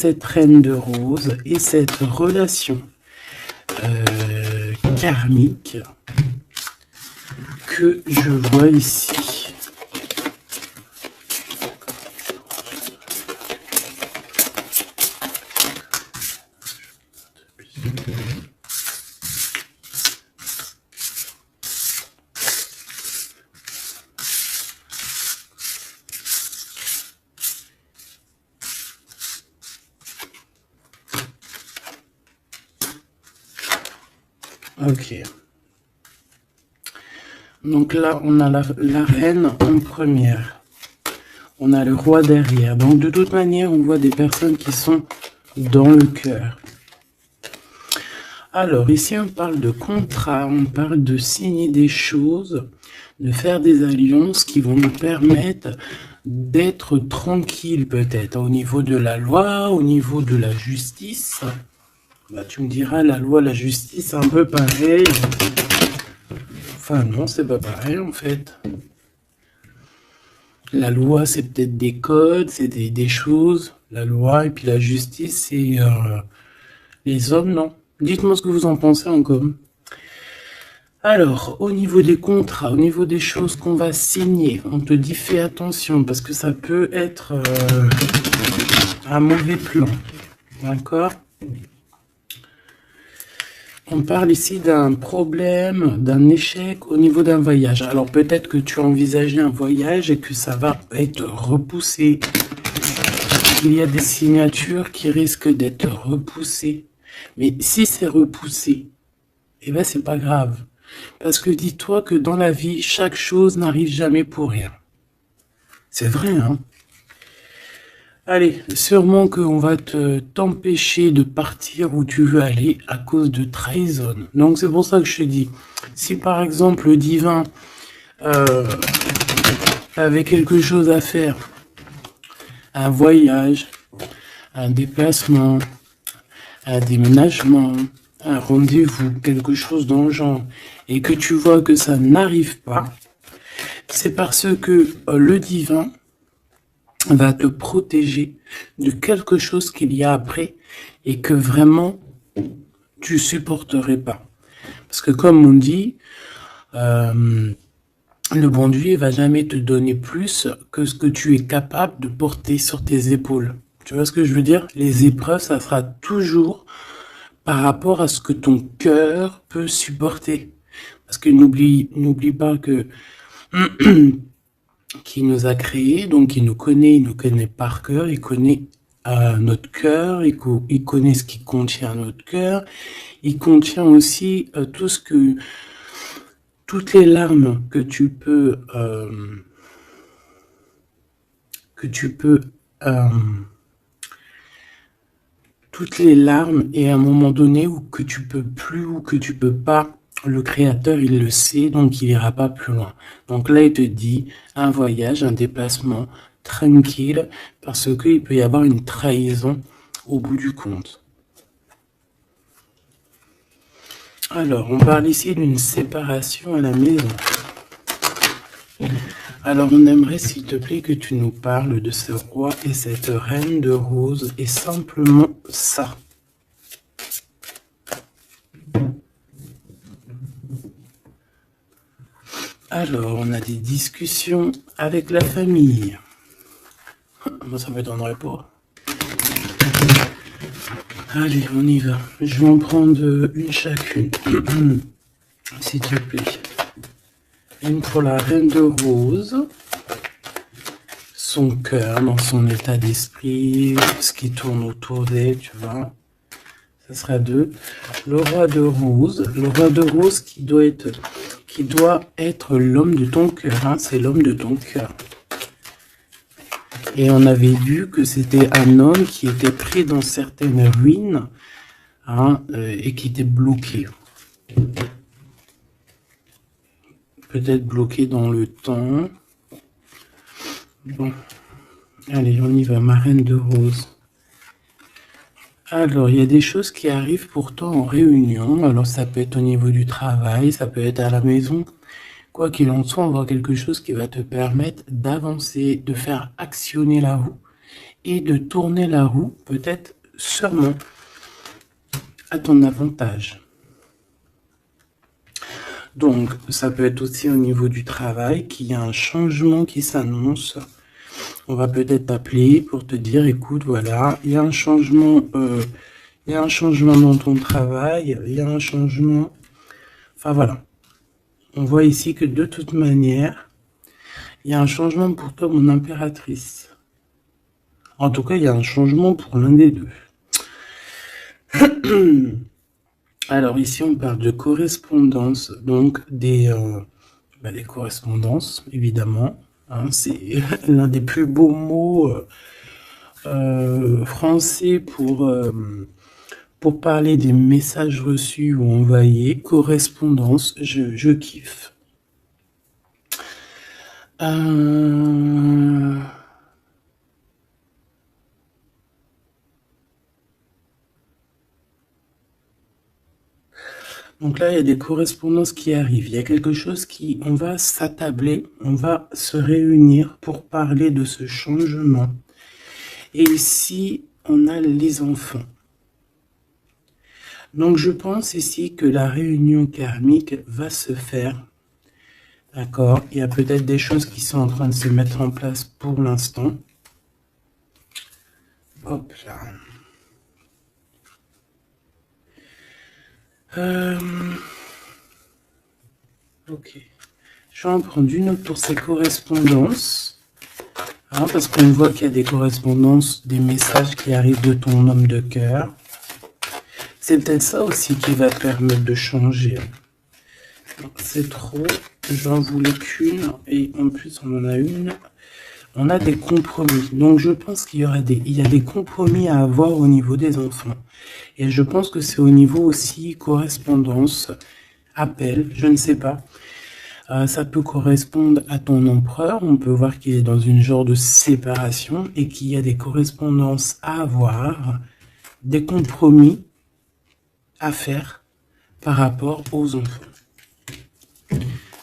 cette reine de rose et cette relation karmique que je vois ici. Ok. Donc là, on a la reine en première. On a le roi derrière. Donc de toute manière, on voit des personnes qui sont dans le cœur. Alors ici, on parle de contrat, on parle de signer des choses, de faire des alliances qui vont nous permettre d'être tranquille peut-être au niveau de la loi, au niveau de la justice. Bah, tu me diras, la loi, la justice, c'est un peu pareil. Enfin non, c'est pas pareil en fait. La loi, c'est peut-être des codes, c'est des choses. La loi et puis la justice, c'est les hommes, non. Dites-moi ce que vous en pensez encore. Alors, au niveau des contrats, au niveau des choses qu'on va signer, on te dit fais attention parce que ça peut être un mauvais plan. D'accord ? On parle ici d'un problème, d'un échec au niveau d'un voyage. Alors peut-être que tu as envisagé un voyage et que ça va être repoussé. Il y a des signatures qui risquent d'être repoussées. Mais si c'est repoussé, eh ben c'est pas grave. Parce que dis-toi que dans la vie, chaque chose n'arrive jamais pour rien. C'est vrai, hein? Allez, sûrement qu'on va t'empêcher de partir où tu veux aller à cause de trahison. Donc c'est pour ça que je te dis, si par exemple le divin avait quelque chose à faire, un voyage, un déplacement, un déménagement, un rendez-vous, quelque chose dans le genre, et que tu vois que ça n'arrive pas, c'est parce que le divin va te protéger de quelque chose qu'il y a après et que vraiment tu supporterais pas. Parce que comme on dit, le bon Dieu va jamais te donner plus que ce que tu es capable de porter sur tes épaules. Tu vois ce que je veux dire? Les épreuves, ça sera toujours par rapport à ce que ton cœur peut supporter. Parce que n'oublie pas que qui nous a créés, donc il nous connaît par cœur, il connaît notre cœur, il connaît ce qui contient notre cœur, il contient aussi toutes les larmes que tu peux toutes les larmes et à un moment donné où que tu peux plus ou que tu peux pas. Le créateur, il le sait, donc il ira pas plus loin. Donc là, il te dit un voyage, un déplacement tranquille, parce qu'il peut y avoir une trahison au bout du compte. Alors, on parle ici d'une séparation à la maison. Alors, on aimerait, s'il te plaît, que tu nous parles de ce roi et cette reine de rose, et simplement ça. Alors, on a des discussions avec la famille. Moi, ça m'étonnerait pas. Allez, on y va. Je vais en prendre une chacune. S'il te plaît. Une pour la reine de rose. Son cœur, dans son état d'esprit, ce qui tourne autour d'elle, tu vois. Ça sera 2. Le roi de rose. Le roi de rose qui doit être l'homme de ton cœur. Hein, c'est l'homme de ton cœur. Et on avait vu que c'était un homme qui était pris dans certaines ruines, hein, et qui était bloqué. Peut-être bloqué dans le temps. Bon, allez, on y va, ma reine de rose. Alors, il y a des choses qui arrivent pourtant en réunion. Alors, ça peut être au niveau du travail, ça peut être à la maison. Quoi qu'il en soit, on voit quelque chose qui va te permettre d'avancer, de faire actionner la roue et de tourner la roue, peut-être sûrement à ton avantage. Donc, ça peut être aussi au niveau du travail qu'il y a un changement qui s'annonce. On va peut-être t'appeler pour te dire, écoute, voilà, il y a un changement dans ton travail, il y a un changement. Enfin voilà. On voit ici que de toute manière, il y a un changement pour toi, mon impératrice. En tout cas, il y a un changement pour l'un des deux. Alors ici, on parle de correspondance, donc des correspondances, évidemment. Hein, c'est l'un des plus beaux mots français pour parler des messages reçus ou envoyés. Correspondance, je kiffe. Donc là, il y a des correspondances qui arrivent. Il y a quelque chose on va s'attabler, on va se réunir pour parler de ce changement. Et ici, on a les enfants. Donc je pense ici que la réunion karmique va se faire. D'accord? Il y a peut-être des choses qui sont en train de se mettre en place pour l'instant. Hop là. Ok. Je vais en prendre une autre pour ces correspondances. Hein, parce qu'on voit qu'il y a des correspondances, des messages qui arrivent de ton homme de cœur. C'est peut-être ça aussi qui va te permettre de changer. C'est trop. J'en voulais qu'une. Et en plus, on en a une. On a des compromis. Donc, je pense qu'il y a des compromis à avoir au niveau des enfants. Et je pense que c'est au niveau aussi correspondance, appel, je ne sais pas. Ça peut correspondre à ton empereur. On peut voir qu'il est dans une genre de séparation et qu'il y a des correspondances à avoir, des compromis à faire par rapport aux enfants.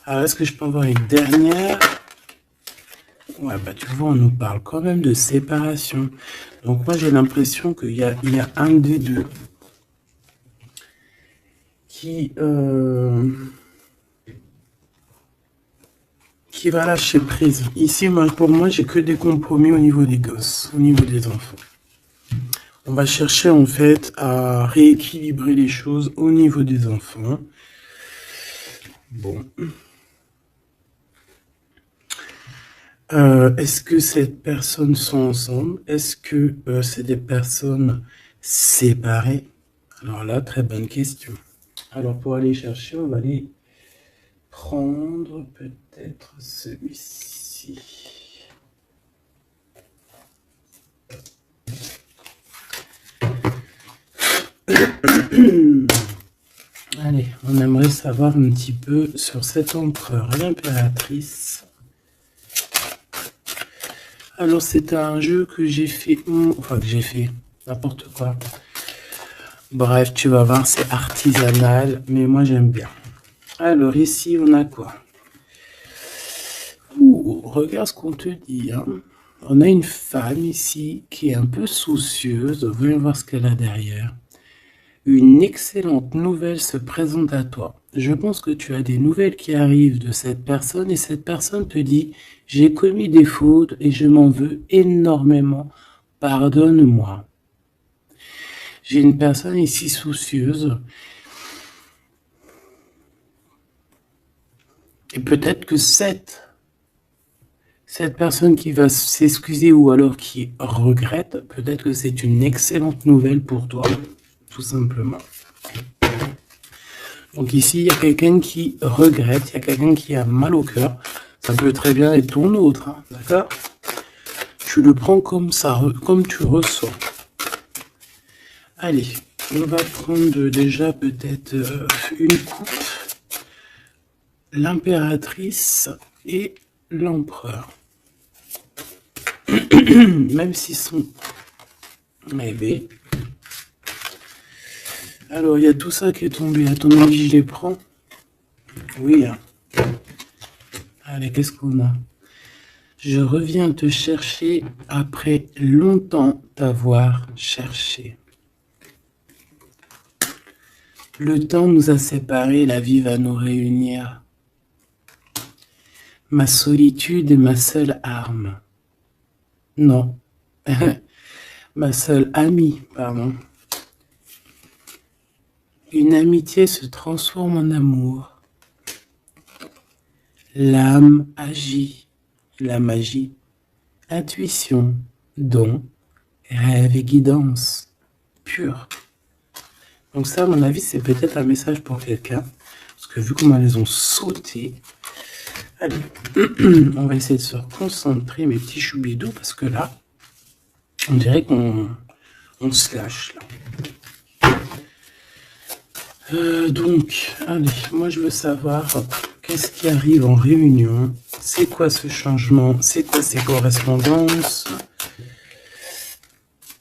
Alors, est-ce que je peux avoir une dernière? Ouais, bah tu vois, on nous parle quand même de séparation. Donc moi, j'ai l'impression qu'il y a un des deux qui va lâcher prise. Ici, pour moi, j'ai que des compromis au niveau des gosses, au niveau des enfants. On va chercher en fait à rééquilibrer les choses au niveau des enfants. Bon. Est-ce que ces personnes sont ensemble? Est-ce que c'est des personnes séparées? Alors là, très bonne question. Alors pour aller chercher, on va aller prendre peut-être celui-ci. Allez, on aimerait savoir un petit peu sur cet empereur, l'impératrice. Alors c'est un jeu que j'ai fait, n'importe quoi. Bref, tu vas voir, c'est artisanal, mais moi j'aime bien. Alors ici, on a quoi? Ouh, regarde ce qu'on te dit. Hein. On a une femme ici qui est un peu soucieuse. Voyons voir ce qu'elle a derrière. Une excellente nouvelle se présente à toi. Je pense que tu as des nouvelles qui arrivent de cette personne et cette personne te dit « J'ai commis des fautes et je m'en veux énormément. Pardonne-moi. » J'ai une personne ici soucieuse. Et peut-être que cette personne qui va s'excuser ou alors qui regrette, peut-être que c'est une excellente nouvelle pour toi. Tout simplement. Donc ici, il y a quelqu'un qui regrette, il y a quelqu'un qui a mal au cœur. Ça peut très bien être ton autre, hein, d'accord? Tu le prends comme ça, comme tu ressens. Allez, on va prendre déjà peut-être une coupe. L'impératrice et l'empereur. Même s'ils sont rêvés. Alors, il y a tout ça qui est tombé. À ton avis, je les prends? Oui. Hein. Allez, qu'est-ce qu'on a? Je reviens te chercher après longtemps t'avoir cherché. Le temps nous a séparés, la vie va nous réunir. Ma solitude est ma seule arme. Non, ma seule amie, pardon. Une amitié se transforme en amour. L'âme agit, la magie, intuition, don, rêve et guidance pure. Donc ça, à mon avis, c'est peut-être un message pour quelqu'un. Parce que vu comment elles ont sauté, allez, on va essayer de se concentrer, mes petits choubidous, parce que là, on dirait qu'on se lâche, là. Donc, allez, moi je veux savoir qu'est-ce qui arrive en réunion, c'est quoi ce changement, c'est quoi ces correspondances,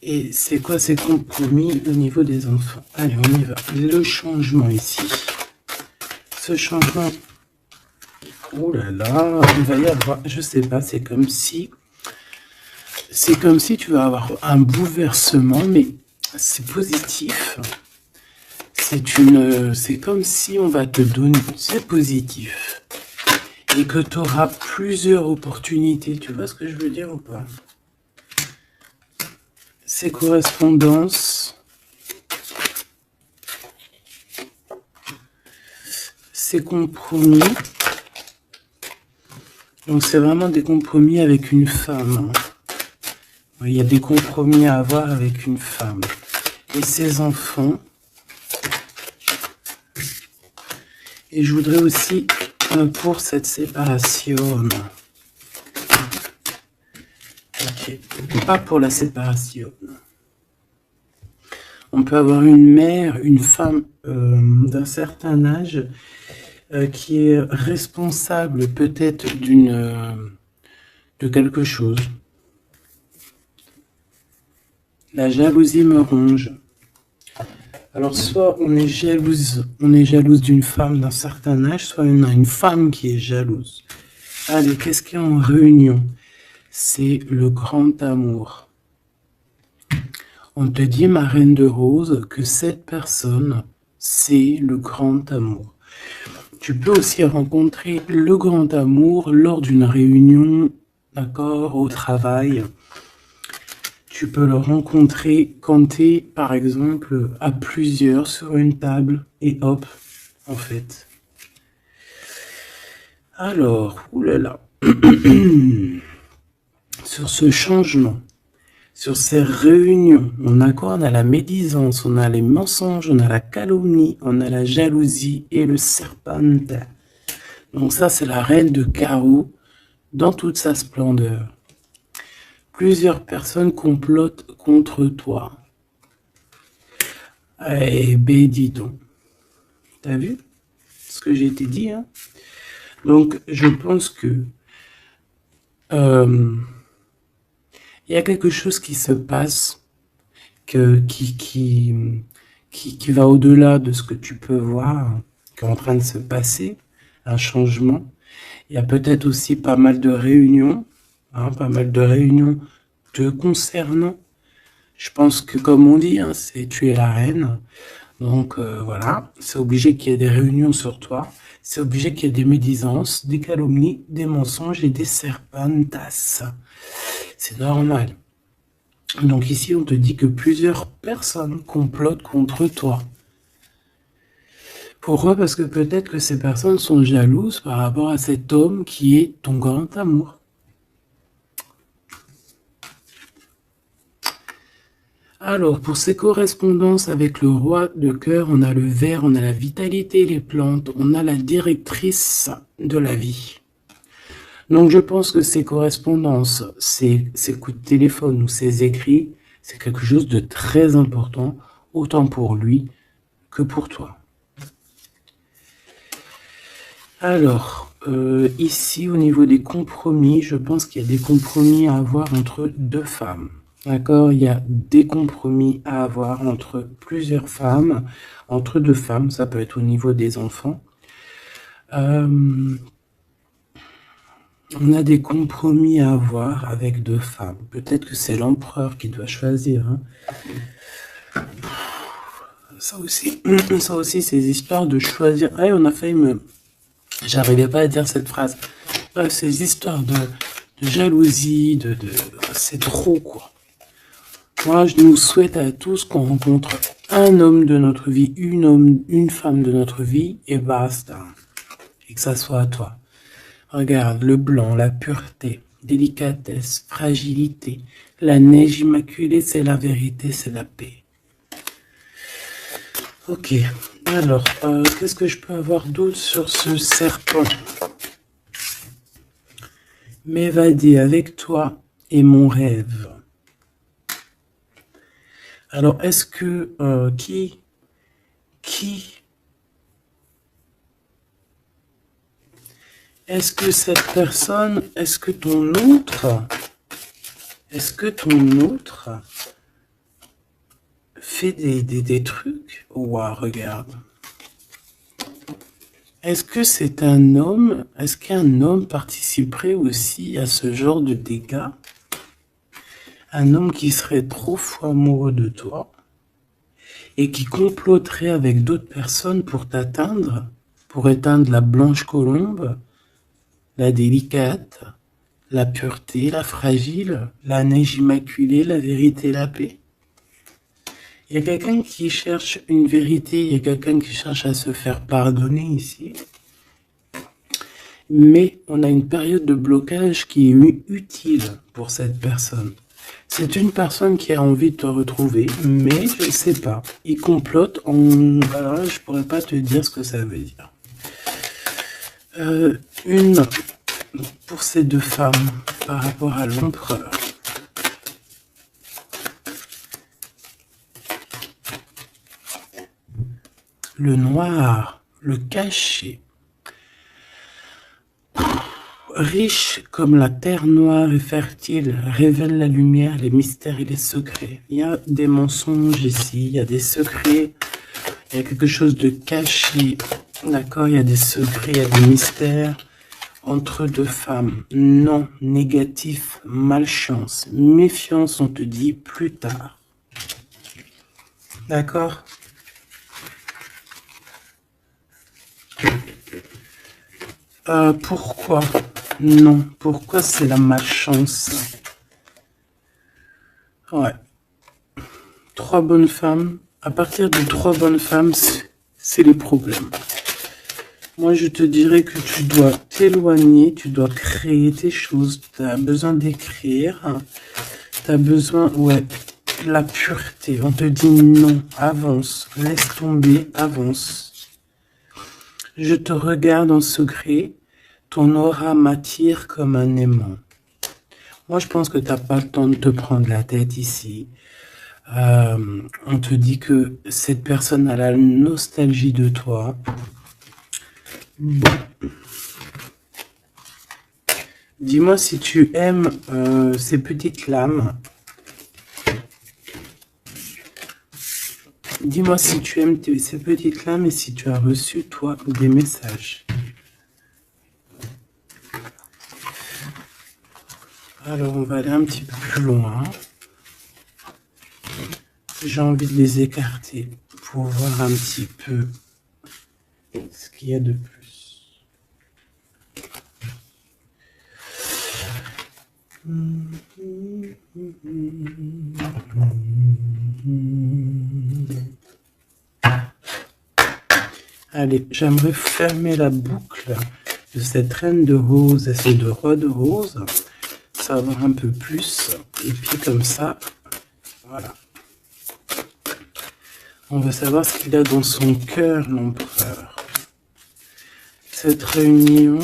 et c'est quoi ces compromis au niveau des enfants. Allez, on y va. Le changement ici. Ce changement, oh là là, il va y avoir, je sais pas, c'est comme si tu vas avoir un bouleversement, mais c'est positif. C'est comme si on va te donner, c'est positif, et que tu auras plusieurs opportunités. Tu vois ce que je veux dire ou pas? Ces correspondances, ces compromis. Donc c'est vraiment des compromis avec une femme. Il y a des compromis à avoir avec une femme. Et ses enfants. Et je voudrais aussi pour cette séparation. Ok, pas pour la séparation. On peut avoir une mère, une femme d'un certain âge qui est responsable peut-être de quelque chose. La jalousie me ronge. Alors, soit on est jalouse d'une femme d'un certain âge, soit on a une femme qui est jalouse. Allez, qu'est-ce qu'il y a en réunion? C'est le grand amour. On te dit, ma reine de rose, que cette personne, c'est le grand amour. Tu peux aussi rencontrer le grand amour lors d'une réunion, d'accord, au travail. Tu peux le rencontrer quand tu es, par exemple, à plusieurs sur une table, et hop, en fait. Alors, oulala, sur ce changement, sur ces réunions, on a quoi? On a la médisance, on a les mensonges, on a la calomnie, on a la jalousie et le serpente. Donc ça, c'est la reine de carreau dans toute sa splendeur. Plusieurs personnes complotent contre toi. Eh ben, dis donc. T'as vu ce que j'ai été dit, hein? Donc, je pense que il y a quelque chose qui se passe qui va au-delà de ce que tu peux voir, qui est en train de se passer, un changement. Il y a peut-être aussi pas mal de réunions, te concernant. Je pense que, comme on dit, hein, c'est tu es la reine. Donc voilà, c'est obligé qu'il y ait des réunions sur toi. C'est obligé qu'il y ait des médisances, des calomnies, des mensonges et des serpentas. C'est normal. Donc ici, on te dit que plusieurs personnes complotent contre toi. Pourquoi? Parce que peut-être que ces personnes sont jalouses par rapport à cet homme qui est ton grand amour. Alors, pour ces correspondances avec le roi de cœur, on a le ver, on a la vitalité, les plantes, on a la directrice de la vie. Donc, je pense que ces correspondances, ces coups de téléphone ou ces écrits, c'est quelque chose de très important, autant pour lui que pour toi. Alors, ici, au niveau des compromis, je pense qu'il y a des compromis à avoir entre deux femmes. D'accord, il y a des compromis à avoir entre plusieurs femmes, entre deux femmes, ça peut être au niveau des enfants. On a des compromis à avoir avec deux femmes. Peut-être que c'est l'empereur qui doit choisir. Hein. Ça aussi, ces histoires de choisir. Ah, on a failli me... J'arrivais pas à dire cette phrase. Bref, ces histoires de jalousie, c'est trop, quoi. Moi, je nous souhaite à tous qu'on rencontre un homme de notre vie, une femme de notre vie, et basta. Et que ça soit à toi. Regarde, le blanc, la pureté, délicatesse, fragilité. La neige immaculée, c'est la vérité, c'est la paix. Ok, alors, qu'est-ce que je peux avoir d'autre sur ce serpent? M'évader avec toi est mon rêve. Alors, est-ce que qui est-ce que cette personne, est-ce que ton autre fait des trucs? Ouah, regarde. Est-ce que c'est un homme? Est-ce qu'un homme participerait aussi à ce genre de dégâts? Un homme qui serait trop fou amoureux de toi et qui comploterait avec d'autres personnes pour t'atteindre, pour éteindre la blanche colombe, la délicate, la pureté, la fragile, la neige immaculée, la vérité, la paix. Il y a quelqu'un qui cherche une vérité, il y a quelqu'un qui cherche à se faire pardonner ici. Mais on a une période de blocage qui est utile pour cette personne. C'est une personne qui a envie de te retrouver, mais je ne sais pas. Il complote en... Alors là, je pourrais pas te dire ce que ça veut dire. Une pour ces deux femmes par rapport à l'empereur. Le noir, le caché. Riche comme la terre noire et fertile, révèle la lumière, les mystères et les secrets. Il y a des mensonges ici, il y a des secrets, il y a quelque chose de caché, d'accord? Il y a des secrets, il y a des mystères entre deux femmes. Non, négatif, malchance, méfiance, on te dit plus tard. D'accord? Pourquoi? Non, pourquoi c'est la malchance? Ouais. 3 bonnes femmes. À partir de 3 bonnes femmes, c'est les problèmes. Moi, je te dirais que tu dois t'éloigner, tu dois créer tes choses. Tu as besoin d'écrire. Tu as besoin, ouais, la pureté. On te dit non, avance, laisse tomber, avance. Je te regarde en secret. Ton aura m'attire comme un aimant. Moi, je pense que tu n'as pas le temps de te prendre la tête ici. On te dit que cette personne a la nostalgie de toi. Bon. Dis-moi si tu aimes ces petites lames. Dis-moi si tu aimes ces petites lames et si tu as reçu, toi, des messages. Alors, on va aller un petit peu plus loin. J'ai envie de les écarter pour voir un petit peu ce qu'il y a de plus. Allez, j'aimerais fermer la boucle de cette reine de rose et ces deux rois de rose. Savoir un peu plus. Et puis comme ça, voilà. On veut savoir ce qu'il a dans son cœur, l'empereur. Cette réunion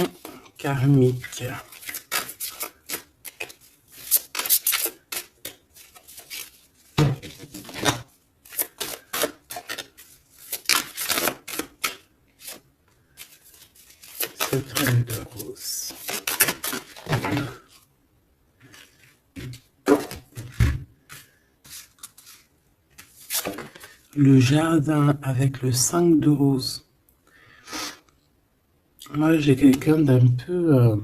karmique. Cette reine de rose. Le jardin avec le 5 de rose. Moi, j'ai quelqu'un d'un peu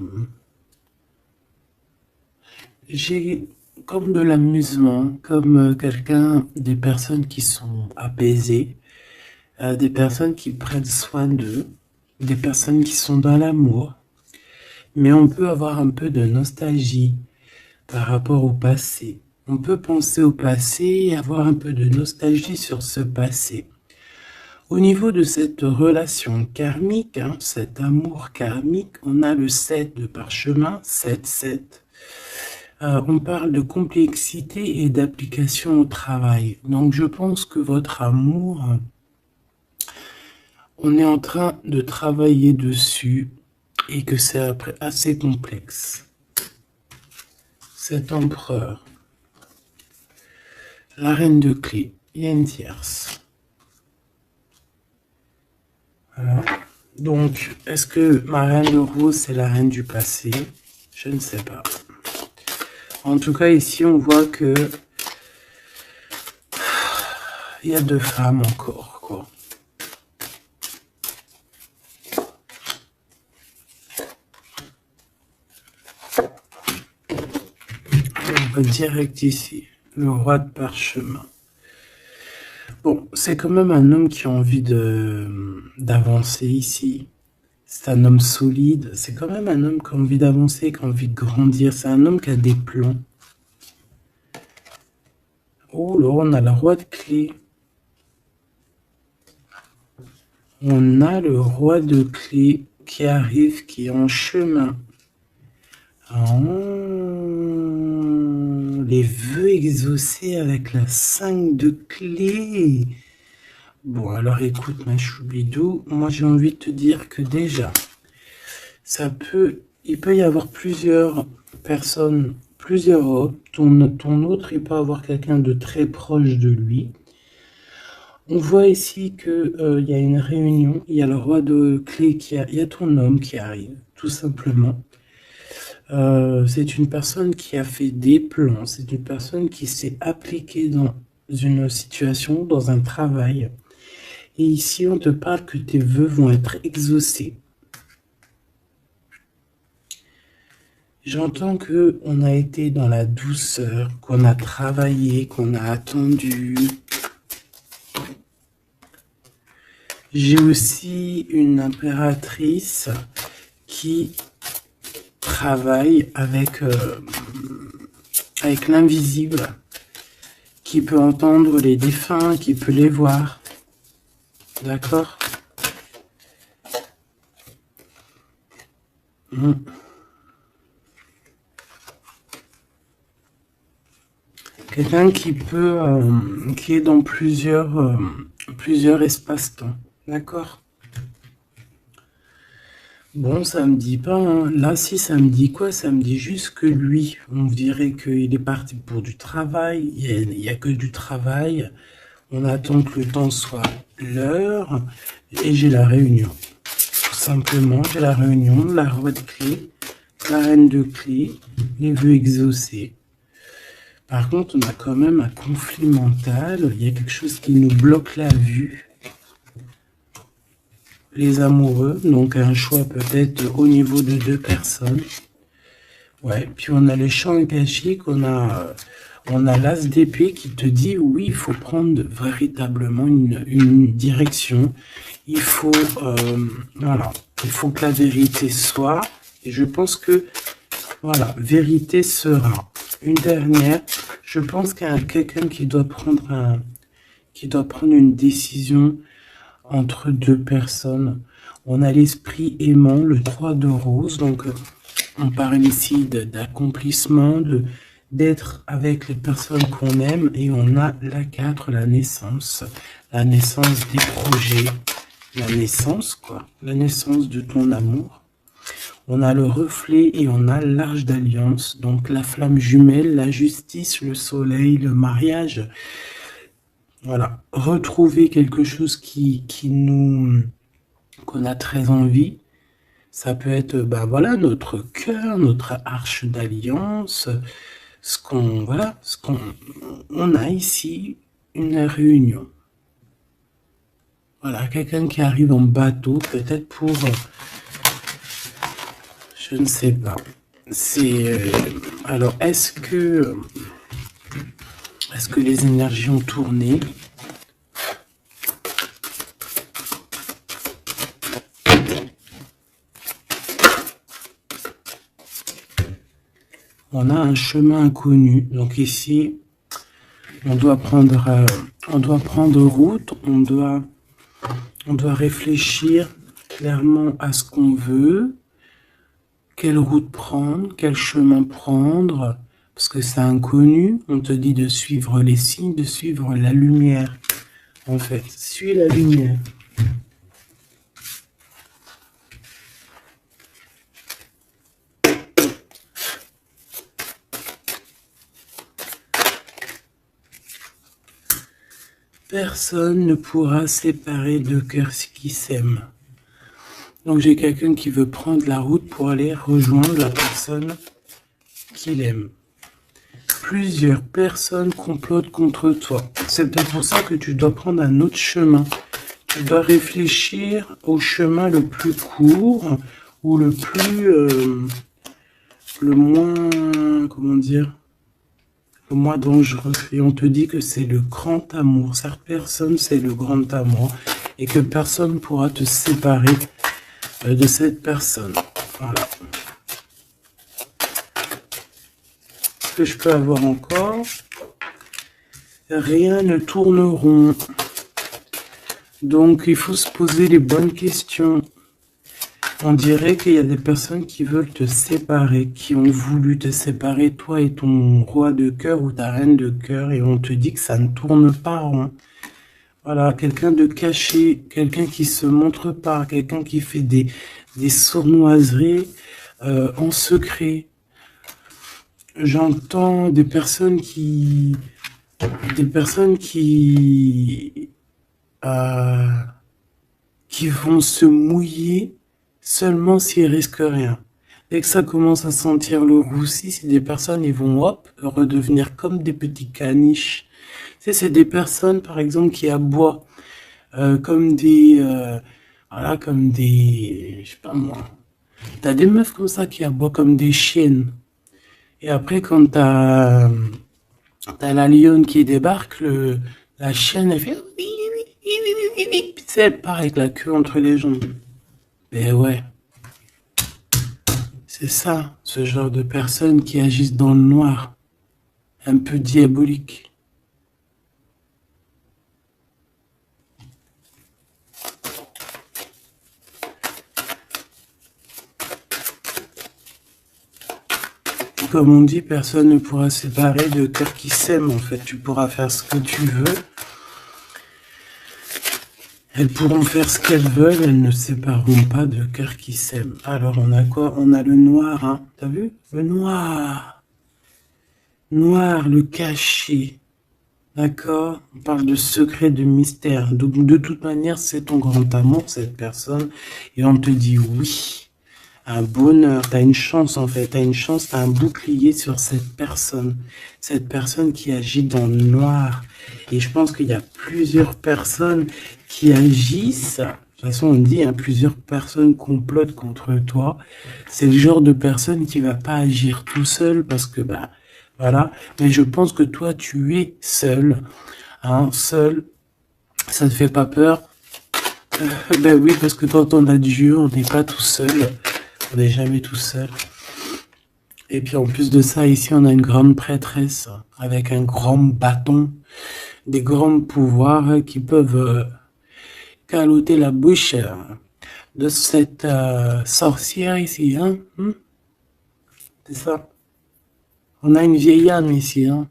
j'ai comme de l'amusement, comme des personnes qui sont apaisées, des personnes qui prennent soin d'eux, des personnes qui sont dans l'amour. Mais on peut avoir un peu de nostalgie par rapport au passé. On peut penser au passé et avoir un peu de nostalgie sur ce passé. Au niveau de cette relation karmique, hein, cet amour karmique, on a le 7 de parchemin, 7. On parle de complexité et d'application au travail. Donc je pense que votre amour, on est en train de travailler dessus et que c'est assez complexe. Cet empereur, la reine de clé, il y a une tierce. Voilà. Donc, est-ce que ma reine de rose, c'est la reine du passé? Je ne sais pas. En tout cas, ici, on voit que il y a 2 femmes encore, quoi. On va direct ici, le roi de parchemin. Bon, c'est quand même un homme qui a envie d'avancer ici. C'est un homme solide. C'est quand même un homme qui a envie d'avancer, qui a envie de grandir. C'est un homme qui a des plans. Oh là, on a le roi de clé. On a le roi de clé qui arrive, qui est en chemin. Oh, les vœux exaucés avec la 5 de clé. Bon, alors écoute, ma choubidou, moi j'ai envie de te dire que déjà, il peut y avoir plusieurs personnes, plusieurs hommes. Ton autre, il peut avoir quelqu'un de très proche de lui. On voit ici que il y a une réunion, il y a le roi de clé il y a ton homme qui arrive, tout simplement. C'est une personne qui a fait des plans, c'est une personne qui s'est appliquée dans une situation, dans un travail. Et ici, on te parle que tes vœux vont être exaucés. J'entends que on a été dans la douceur, qu'on a travaillé, qu'on a attendu. J'ai aussi une impératrice qui travaille avec l'invisible, qui peut entendre les défunts, qui peut les voir. D'accord? Quelqu'un qui peut, qui est dans plusieurs espaces-temps. D'accord? Bon, ça me dit pas, hein. Là, si ça me dit quoi? Ça me dit juste que lui, on dirait qu'il est parti pour du travail. Il y a que du travail. On attend que le temps soit l'heure. Et j'ai la réunion. Tout simplement, j'ai la réunion, la roi de clé, la reine de clé, les vœux exaucés. Par contre, on a quand même un conflit mental. Il y a quelque chose qui nous bloque la vue. Les amoureux, donc un choix peut-être au niveau de 2 personnes. Ouais, puis on a les champs akashiques, on a l'as d'épée qui te dit oui, il faut prendre véritablement une direction. Il faut, voilà, il faut que la vérité soit. Et je pense que, voilà, vérité sera. Une dernière, je pense qu'il y a quelqu'un qui doit prendre une décision entre 2 personnes. On a l'esprit aimant, le 3 de rose, donc on parle ici d'accomplissement, d'être avec les personnes qu'on aime, et on a la 4, la naissance des projets, la naissance quoi, la naissance de ton amour. On a le reflet et on a l'arche d'alliance, donc la flamme jumelle, la justice, le soleil, le mariage. Voilà, retrouver quelque chose qu'on a très envie. Ça peut être, bah voilà, notre cœur, notre arche d'alliance, on a ici une réunion. Voilà, quelqu'un qui arrive en bateau, peut-être pour, je ne sais pas. Alors, est-ce que les énergies ont tourné? On a un chemin inconnu. Donc ici, on doit prendre route. On doit réfléchir clairement à ce qu'on veut. Quelle route prendre, quel chemin prendre, parce que c'est inconnu. On te dit de suivre les signes, de suivre la lumière. En fait, suis la lumière. Personne ne pourra séparer deux cœurs qui s'aiment. Donc j'ai quelqu'un qui veut prendre la route pour aller rejoindre la personne qu'il aime. Plusieurs personnes complotent contre toi. C'est peut-être pour ça que tu dois prendre un autre chemin. Tu dois réfléchir au chemin le plus court ou le moins dangereux. Et on te dit que c'est le grand amour. Cette personne, c'est le grand amour. Et que personne ne pourra te séparer de cette personne. Voilà. Ce que je peux avoir encore, rien ne tourne rond. Donc il faut se poser les bonnes questions. On dirait qu'il y a des personnes qui veulent te séparer, qui ont voulu te séparer, toi et ton roi de cœur ou ta reine de cœur, et on te dit que ça ne tourne pas rond. Voilà, quelqu'un de caché, quelqu'un qui se montre pas, quelqu'un qui fait des sournoiseries en secret. J'entends des personnes qui vont se mouiller seulement s'ils risquent rien. Dès que ça commence à sentir le roussi, c'est des personnes, ils vont redevenir comme des petits caniches. Tu sais, c'est des personnes, par exemple, qui aboient comme des, je sais pas moi. T'as des meufs comme ça qui aboient comme des chiennes. Et après, quand t'as la lionne qui débarque, la chienne, elle fait tu sais, elle part avec la queue entre les jambes. Ben ouais. C'est ça, ce genre de personnes qui agissent dans le noir. Un peu diabolique. Comme on dit, personne ne pourra séparer de cœurs qui s'aiment. En fait, tu pourras faire ce que tu veux. Elles pourront faire ce qu'elles veulent, elles ne sépareront pas de cœurs qui s'aiment. Alors, on a quoi? On a le noir, hein. T'as vu? Le noir. Noir, le caché. D'accord? On parle de secret, de mystère. Donc, de toute manière, c'est ton grand amour, cette personne. Et on te dit oui. Un bonheur, t'as une chance en fait, t'as une chance, t'as un bouclier sur cette personne qui agit dans le noir. Et je pense qu'il y a plusieurs personnes qui agissent, de toute façon on dit, hein, plusieurs personnes complotent contre toi. C'est le genre de personne qui va pas agir tout seul parce que, voilà. Mais je pense que toi tu es seul, hein, seul, ça te fait pas peur? Ben oui, parce que quand on a Dieu, on n'est pas tout seul. On n'est jamais tout seul. Et puis en plus de ça, ici on a une grande prêtresse avec un grand bâton, des grands pouvoirs qui peuvent caloter la bouche de cette sorcière ici. Hein? C'est ça. On a une vieille âme ici. Hein?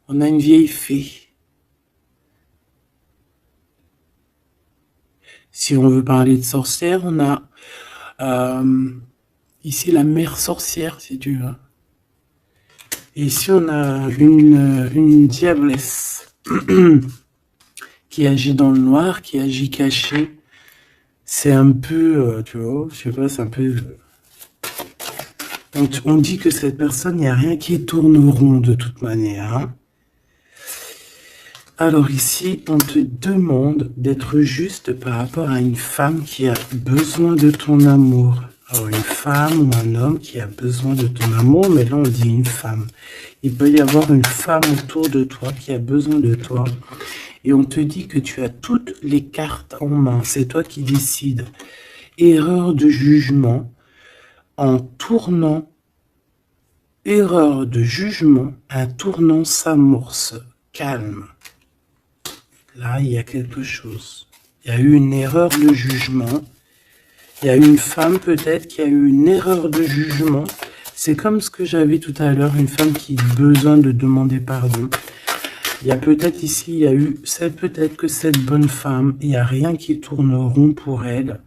On a une vieille fée. Si on veut parler de sorcière, on a ici la mère sorcière, si tu veux. Et ici on a une diablesse qui agit dans le noir, qui agit caché. C'est un peu, tu vois, je sais pas, c'est un peu... Donc on dit que cette personne, il n'y a rien qui tourne rond de toute manière. Hein. Alors ici, on te demande d'être juste par rapport à une femme qui a besoin de ton amour. Alors, une femme ou un homme qui a besoin de ton amour, mais là, on dit une femme. Il peut y avoir une femme autour de toi qui a besoin de toi. Et on te dit que tu as toutes les cartes en main. C'est toi qui décides. Erreur de jugement en tournant. Erreur de jugement, un tournant s'amorce. Calme. Là, il y a quelque chose. Il y a eu une erreur de jugement. Il y a une femme peut-être qui a eu une erreur de jugement. C'est comme ce que j'avais tout à l'heure, une femme qui a besoin de demander pardon. Il y a peut-être ici, il y a eu, c'est peut-être que cette bonne femme, il n'y a rien qui tourne rond pour elle.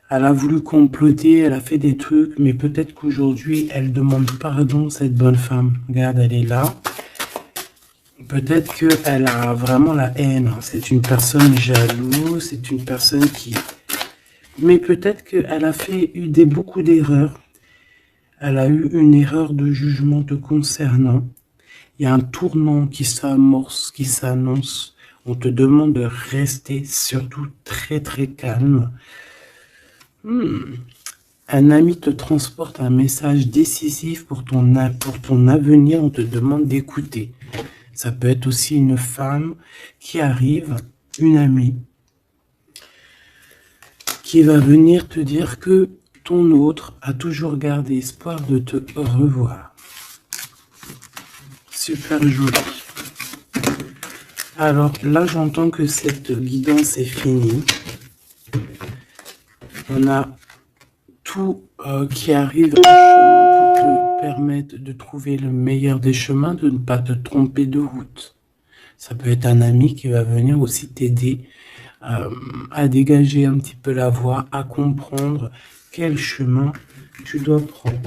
Elle a voulu comploter, elle a fait des trucs, mais peut-être qu'aujourd'hui, elle demande pardon, cette bonne femme. Regarde, elle est là. Peut-être qu'elle a vraiment la haine. C'est une personne jalouse, c'est une personne qui... Mais peut-être qu'elle a fait beaucoup d'erreurs. Elle a eu une erreur de jugement te concernant. Il y a un tournant qui s'amorce, qui s'annonce. On te demande de rester surtout très très calme. Un ami te transporte un message décisif pour ton avenir. On te demande d'écouter. Ça peut être aussi une femme qui arrive, une amie, qui va venir te dire que ton autre a toujours gardé espoir de te revoir. Super joli. Alors là, j'entends que cette guidance est finie. On a tout qui arrive en chemin pour te permettre de trouver le meilleur des chemins, de ne pas te tromper de route. Ça peut être un ami qui va venir aussi t'aider à dégager un petit peu la voie, à comprendre quel chemin tu dois prendre.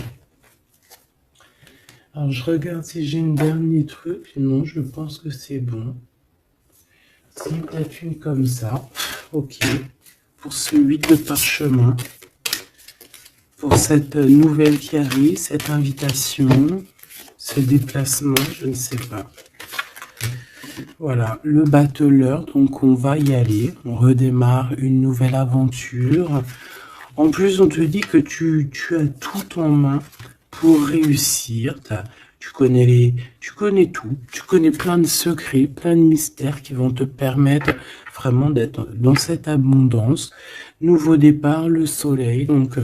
Alors, je regarde si j'ai un dernier truc. Non, je pense que c'est bon. Si peut-être une comme ça. Ok. Pour ce 8 de parchemin. Pour cette nouvelle qui arrive, cette invitation, ce déplacement, je ne sais pas. Voilà, le battleur, donc on va y aller. On redémarre une nouvelle aventure. En plus, on te dit que tu as tout en main pour réussir. Tu connais tout. Tu connais plein de secrets, plein de mystères qui vont te permettre vraiment d'être dans cette abondance. Nouveau départ, le soleil. Donc,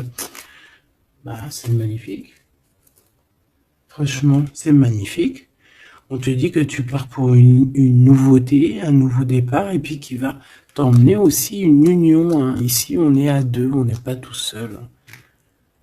c'est magnifique. Franchement, c'est magnifique. On te dit que tu pars pour une nouveauté, un nouveau départ, et puis qui va t'emmener aussi une union. Ici, on est à deux, on n'est pas tout seul.